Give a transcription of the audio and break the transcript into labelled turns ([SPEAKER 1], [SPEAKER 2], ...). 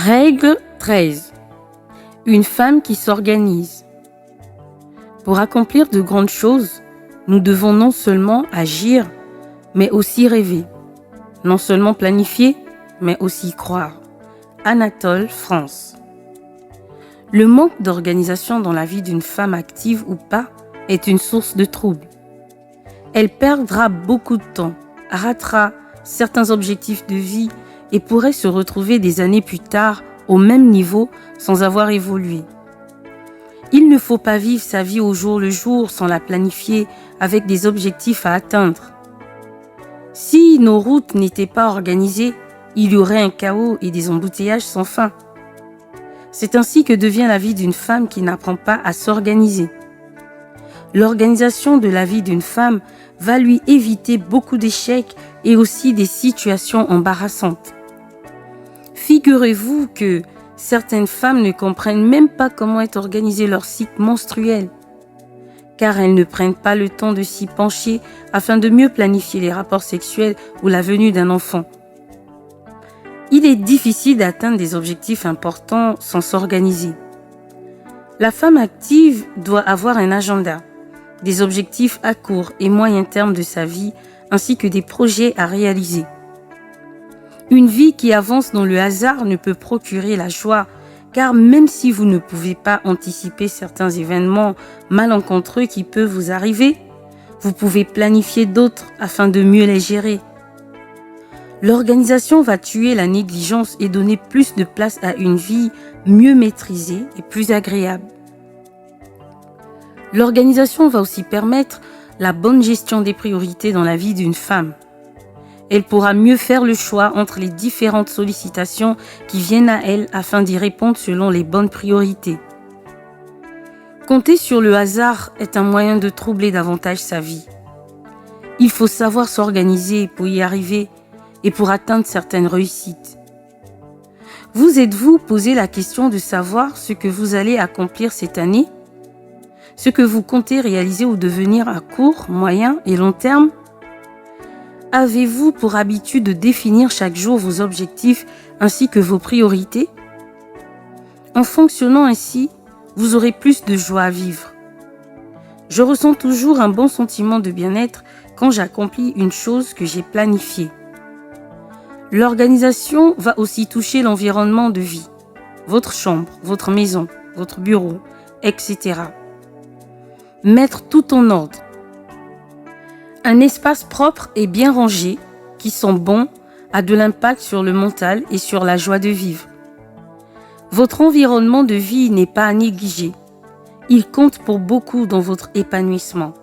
[SPEAKER 1] Règle 13. Une femme qui s'organise. Pour accomplir de grandes choses, nous devons non seulement agir, mais aussi rêver. Non seulement planifier, mais aussi croire. Anatole France. Le manque d'organisation dans la vie d'une femme active ou pas est une source de trouble. Elle perdra beaucoup de temps, ratera certains objectifs de vie et pourrait se retrouver des années plus tard au même niveau sans avoir évolué. Il ne faut pas vivre sa vie au jour le jour sans la planifier avec des objectifs à atteindre. Si nos routes n'étaient pas organisées, il y aurait un chaos et des embouteillages sans fin. C'est ainsi que devient la vie d'une femme qui n'apprend pas à s'organiser. L'organisation de la vie d'une femme va lui éviter beaucoup d'échecs et aussi des situations embarrassantes. Figurez-vous que certaines femmes ne comprennent même pas comment est organisé leur cycle menstruel, car elles ne prennent pas le temps de s'y pencher afin de mieux planifier les rapports sexuels ou la venue d'un enfant. Il est difficile d'atteindre des objectifs importants sans s'organiser. La femme active doit avoir un agenda, des objectifs à court et moyen terme de sa vie, ainsi que des projets à réaliser. Une vie qui avance dans le hasard ne peut procurer la joie, car même si vous ne pouvez pas anticiper certains événements malencontreux qui peuvent vous arriver, vous pouvez planifier d'autres afin de mieux les gérer. L'organisation va tuer la négligence et donner plus de place à une vie mieux maîtrisée et plus agréable. L'organisation va aussi permettre la bonne gestion des priorités dans la vie d'une femme. Elle pourra mieux faire le choix entre les différentes sollicitations qui viennent à elle afin d'y répondre selon les bonnes priorités. Compter sur le hasard est un moyen de troubler davantage sa vie. Il faut savoir s'organiser pour y arriver et pour atteindre certaines réussites. Vous êtes-vous posé la question de savoir ce que vous allez accomplir cette année? Ce que vous comptez réaliser ou devenir à court, moyen et long terme? Avez-vous pour habitude de définir chaque jour vos objectifs ainsi que vos priorités? En fonctionnant ainsi, vous aurez plus de joie à vivre. Je ressens toujours un bon sentiment de bien-être quand j'accomplis une chose que j'ai planifiée. L'organisation va aussi toucher l'environnement de vie, votre chambre, votre maison, votre bureau, etc. Mettre tout en ordre. Un espace propre et bien rangé, qui sent bon, a de l'impact sur le mental et sur la joie de vivre. Votre environnement de vie n'est pas à négliger. Il compte pour beaucoup dans votre épanouissement.